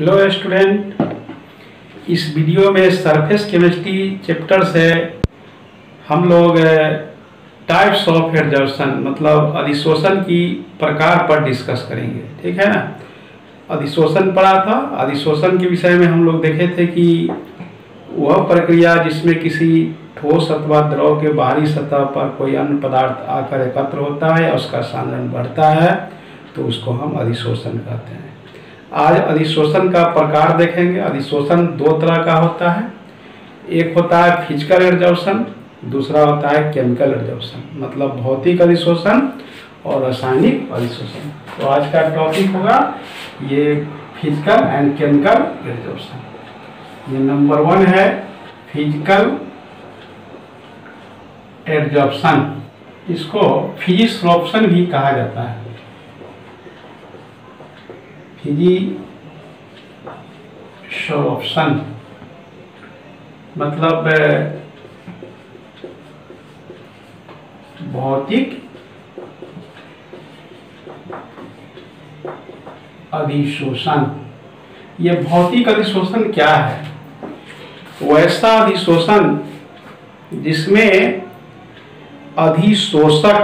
Hello student, इस video में surface chemistry chapter से हम लोग टाइप्स ऑफ एडजॉर्प्शन मतलब अधिशोषण की प्रकार पर डिस्कस करेंगे। ठीक है ना। अधिशोषण पढ़ा था। अधिशोषण के विषय में हम लोग देखे थे कि वह प्रक्रिया जिसमें किसी ठोस अथवा द्रव के बाहरी सतह पर कोई अन्य पदार्थ आकर एकत्र होता है, उसका सांद्रण बढ़ता है, तो उसको हम अधिशोषण कहते हैं। आज अधिशोषण का प्रकार देखेंगे। अधिशोषण दो तरह का होता है। एक होता है फिजिकल एडजॉर्प्शन, दूसरा होता है केमिकल एडजॉर्प्शन, मतलब भौतिक अधिशोषण और रासायनिक अधिशोषण। तो आज का टॉपिक होगा ये फिजिकल एंड केमिकल एडजॉर्प्शन। ये नंबर 1 है फिजिकल एडजॉर्प्शन। इसको फिजिसोर्प्शन भी कहा जाता है। फिजिसोर्प्शन मतलब भौतिक अधिशोषण। ये भौतिक अधिशोषण क्या है? वैसा अधिशोषण जिसमें अधिशोषक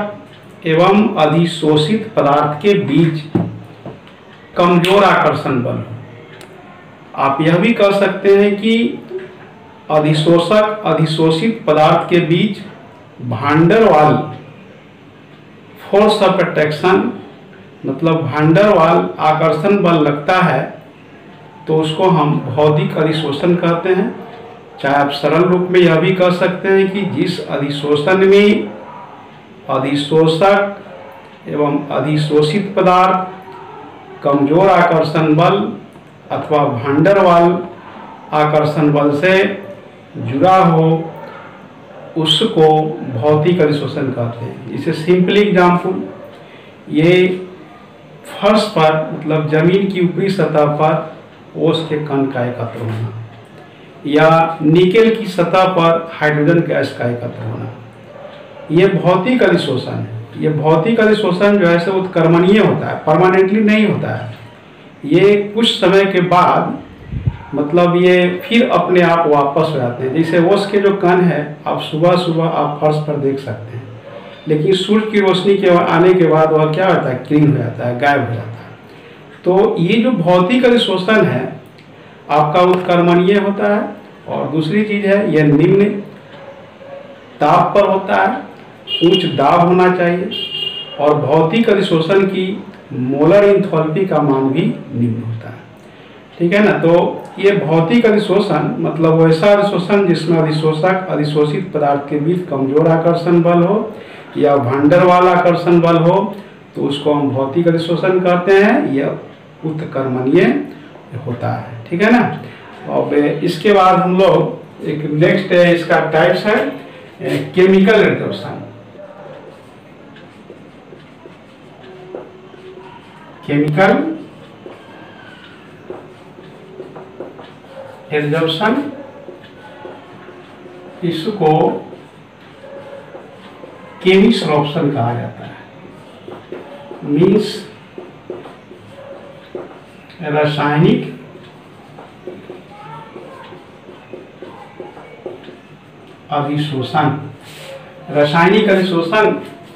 एवं अधिशोषित पदार्थ के बीच कमजोर आकर्षण बल हो। आप यह भी कह सकते हैं कि अधिशोषक अधिशोषित पदार्थ के बीच भान डर वाल फोर्स ऑफ अट्रैक्शन मतलब भान डर वाल आकर्षण बल लगता है, तो उसको हम भौतिक अधिशोषण कहते हैं। चाहे आप सरल रूप में यह भी कह सकते हैं कि जिस अधिशोषण में अधिशोषक एवं अधिशोषित पदार्थ कमजोर आकर्षण बल अथवा भान डर वाल आकर्षण बल से जुड़ा हो, उसको भौतिक अधिशोषण कहते हैं। इसे सिंपल एग्जाम्पल, ये फर्श पर मतलब जमीन की ऊपरी सतह पर ओस के कण का एकत्र होना, या निकेल की सतह पर हाइड्रोजन गैस का एकत्र होना, ये भौतिक अधिशोषण है। ये भौतिक अधिशोषण जो है सो उत्क्रमणीय होता है, परमानेंटली नहीं होता है। ये कुछ समय के बाद मतलब ये फिर अपने आप वापस हो जाते हैं। जैसे ओस के जो कण है, आप सुबह सुबह आप फर्श पर देख सकते हैं, लेकिन सूर्य की रोशनी के आने के बाद वह क्या होता है, क्लीन हो जाता है, गायब हो जाता है। तो ये जो भौतिक अधिशोषण है आपका उत्क्रमणीय होता है। और दूसरी चीज है, यह निम्न ताप पर होता है, उच्च दाब होना चाहिए, और भौतिक अधिशोषण की मोलर इंथैल्पी का मान भी निम्न होता है। ठीक है ना। तो ये भौतिक अधिशोषण मतलब वैसा अधिशोषण जिसमें अधिशोषक अधिशोषित पदार्थ के बीच कमजोर आकर्षण बल हो या भान डर वाल आकर्षण बल हो, तो उसको हम भौतिक अधिशोषण कहते हैं। यह उत्क्रमणीय होता है। ठीक है ना। और इसके बाद हम लोग एक नेक्स्ट इसका टाइप्स है केमिकल एडजॉर्प्शन। केमिकल एडजॉर्प्शन, इसको केमिसोर्प्शन कहा जाता है। मीन्स रासायनिक अधिशोषण। रासायनिक अधिशोषण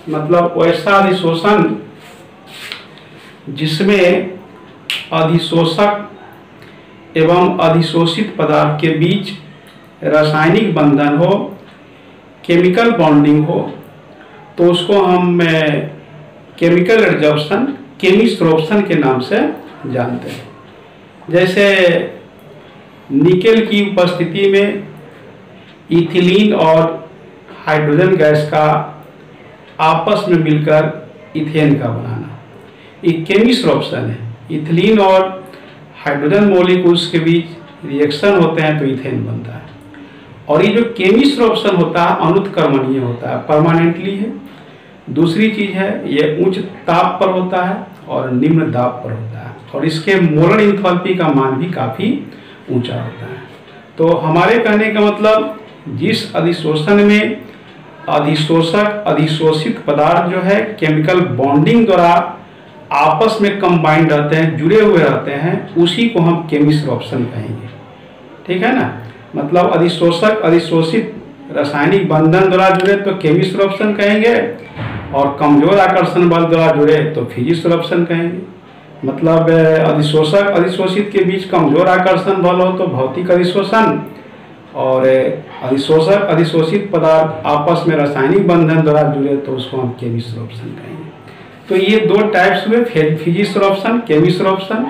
मतलब वैसा अधिशोषण जिसमें अधिशोषक एवं अधिशोषित पदार्थ के बीच रासायनिक बंधन हो, केमिकल बॉन्डिंग हो, तो उसको हम केमिकल एडजॉर्प्शन केमिसोर्प्शन के नाम से जानते हैं। जैसे निकेल की उपस्थिति में इथिलीन और हाइड्रोजन गैस का आपस में मिलकर इथेन का बनाना, एक केमिसोर्प्शन है। इथिलीन और हाइड्रोजन मॉलिक्यूल्स के बीच रिएक्शन होते हैं तो इथेन बनता है। और ये जो केमिसोर्प्शन होता है अनुत्क्रमणीय होता है, परमानेंटली है। दूसरी चीज है, ये उच्च ताप पर होता है और निम्न दाब पर होता है, और इसके मोलर इंथैल्पी का मान भी काफी ऊंचा होता है। तो हमारे कहने का मतलब जिस अधिशोषण में अधिशोषक अधिशोषित पदार्थ जो है केमिकल बॉन्डिंग द्वारा आपस में कंबाइंड रहते हैं, जुड़े हुए रहते हैं, उसी को हम केमिसरॉप्शन कहेंगे। ठीक है ना, मतलब अधिशोषक अधिशोषित रासायनिक बंधन द्वारा जुड़े तो केमिसरॉप्शन कहेंगे, और कमजोर आकर्षण बल द्वारा जुड़े तो फिजिसरॉप्शन कहेंगे। मतलब अधिशोषक अधिशोषित के बीच कमजोर आकर्षण बल हो तो भौतिक अधिशोषण, और अधिशोषक अधिशोषित पदार्थ आपस में रासायनिक बंधन द्वारा जुड़े तो उसको हम केमिसरॉप्शन कहेंगे। तो ये दो टाइप्स हुए, फिजिसरॉप्शन, केमिसरॉप्शन।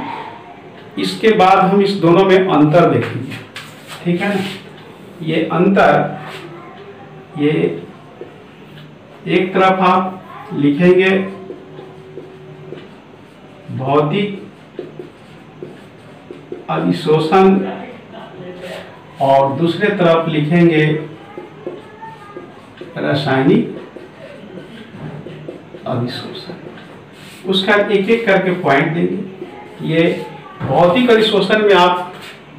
इसके बाद हम इस दोनों में अंतर देखेंगे। ठीक है ना, ये अंतर, ये एक तरफ आप लिखेंगे भौतिक अधिशोषण और दूसरे तरफ लिखेंगे रासायनिक अधिशोषण। उसका एक एक करके पॉइंट देंगे। ये भौतिक अधिशोषण में आप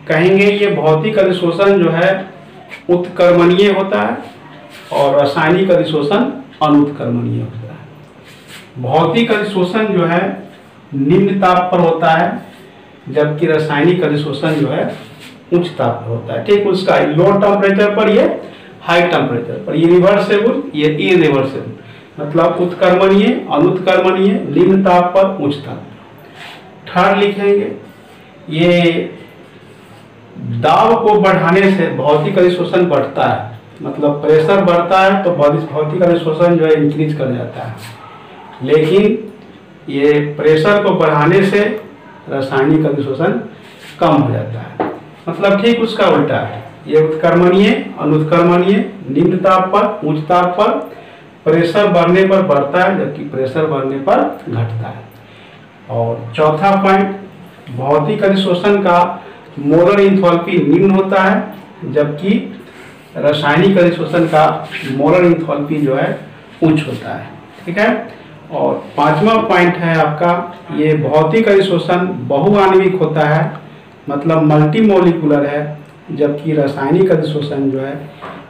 कहेंगे ये भौतिक अधिशोषण जो है उत्कर्मणीय होता है और रासायनिक अधिशोषण अनुत्कर्मणीय होता है। भौतिक अधिशोषण जो है निम्न ताप पर होता है, जबकि रासायनिक अधिशोषण जो है उच्च ताप पर होता है। ठीक, उसका लो टेम्परेचर पर, ये हाई टेम्परेचर पर, ये रिवर्सेबल, ये इरिवर्सेबल, मतलब उत्कर्मणीय, अनुत्कर्मणीय, निम्न ताप पर, उच्च ताप पर। थर्ड लिखेंगे ये दाब को बढ़ाने से भौतिक अधिशोषण बढ़ता है, मतलब प्रेशर बढ़ता है तो भौतिक अधिशोषण जो है इंक्रीज कर जाता है, लेकिन ये प्रेशर को बढ़ाने से रासायनिक अधिशोषण कम हो जाता है। मतलब ठीक उसका उल्टा है, ये उत्कर्मणीय, अनुत्कर्मणीय, निम्न ताप पर, उच्च ताप पर, प्रेशर बढ़ने पर बढ़ता है जबकि प्रेशर बढ़ने पर घटता है। और चौथा पॉइंट, भौतिक अधिशोषण का मोलर इंथैल्पी निम्न होता है, जबकि रासायनिक अधिशोषण का मोलर इंथैल्पी जो है उच्च होता है। ठीक है, और पांचवा पॉइंट है आपका, ये भौतिक अधिशोषण बहुआण्विक होता है, मतलब मल्टीमोलिकुलर है, जबकि रासायनिक अधिशोषण जो है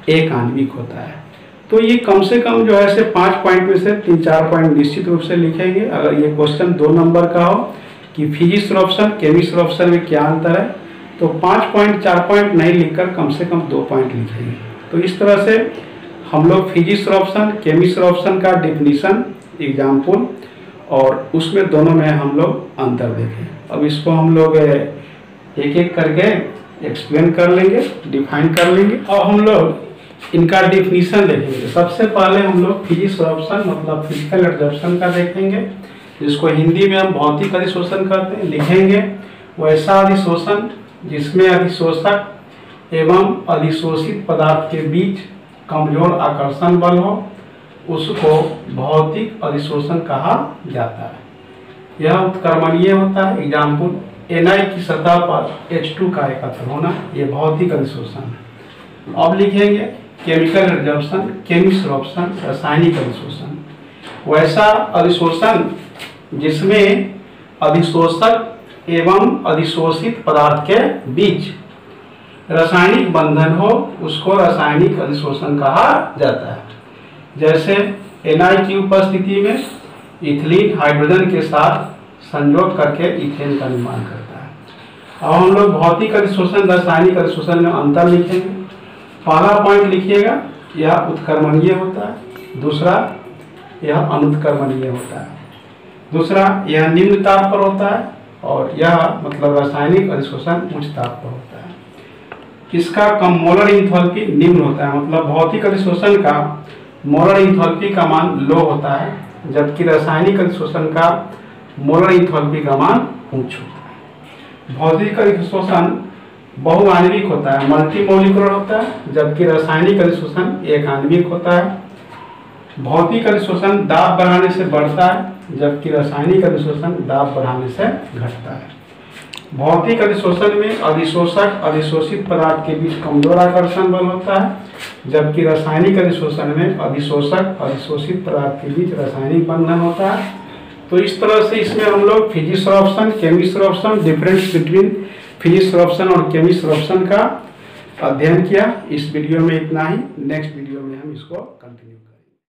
एक आणविक होता है। तो ये कम से कम जो है ऐसे 5 पॉइंट में से 3-4 पॉइंट निश्चित रूप से लिखेंगे। अगर ये क्वेश्चन 2 नंबर का हो कि फिजिसरॉप्शन केमिसरॉप्शन में क्या अंतर है, तो 5 पॉइंट 4 पॉइंट नहीं लिखकर कम से कम 2 पॉइंट लिखेंगे। तो इस तरह से हम लोग फिजिसरॉप्शन केमिसरॉप्शन का डिफिनीशन, एग्जाम्पल, और उसमें दोनों में हम लोग अंतर देखें। अब इसको हम लोग एक एक करके एक्सप्लेन कर लेंगे, डिफाइन कर लेंगे, और हम लोग इनका डिफिनीशन देखेंगे। सबसे पहले हम लोग फिजिसरॉप्शन मतलब फिजिकल एब्जॉर्प्शन का देखेंगे, जिसको हिंदी में हम भौतिक अधिशोषण कहते हैं। लिखेंगे वैसा अधिशोषण जिसमें अधिशोषक एवं अधिशोषित पदार्थ के बीच कमजोर आकर्षण बल हो, उसको भौतिक अधिशोषण कहा जाता है। यह उत्कर्मणीय होता है। एग्जाम्पल, Na की सतह पर H2 का एकत्र होना, यह भौतिक अधिशोषण है। अब लिखेंगे केमिकल एब्जॉर्प्शन, केमिसरॉप्शन, रासायनिक अधिशोषण। वैसा अधिशोषण जिसमें अधिशोषक एवं अधिशोषित पदार्थ के बीच रासायनिक बंधन हो, उसको रासायनिक अधिशोषण कहा जाता है। जैसे Na की उपस्थिति में इथिलीन हाइड्रोजन के साथ संयोग करके इथेन का निर्माण करता है। अब हम लोग भौतिक अधिशोषण रासायनिक अधिशोषण में अंतर लिखेंगे। पहला पॉइंट लिखिएगा, यह उत्कर्मणीय होता है। दूसरा, यह अनुत्कर्मणीय होता है। दूसरा, यह निम्न ताप पर होता है, और यह मतलब रासायनिक अधिशोषण उच्च ताप पर होता है। इसका कम मोलर इंथैल्पी निम्न होता है, मतलब भौतिक अधिशोषण का मोलर इंथैल्पी का मान लो होता है, जबकि रासायनिक अधिशोषण का मोलर इंथैल्पी का मान उच्च होता है। भौतिक अधिशोषण बहुआण्विक होता है, मल्टीमोलिकुलर होता है, जबकि रासायनिक अधिशोषण एक आणविक होता है। भौतिक अधिशोषण दाब बढ़ाने से बढ़ता है, जबकि रासायनिक अधिशोषण दाब बढ़ाने से घटता है। भौतिक अधिशोषण में अधिशोषक अधिशोषित पदार्थ के बीच कमजोर आकर्षण बल होता है, जबकि रासायनिक अधिशोषण में अधिशोषक अधिशोषित पदार्थ के बीच रासायनिक बंधन होता है। तो इस तरह से इसमें हम लोग फिजिसरॉप्शन, केमिसरॉप्शन, डिफरेंस बिटवीन फिजिसरॉप्शन और केमिसरॉप्शन का अध्ययन किया। इस वीडियो में इतना ही। नेक्स्ट वीडियो में हम इसको कंटिन्यू करेंगे।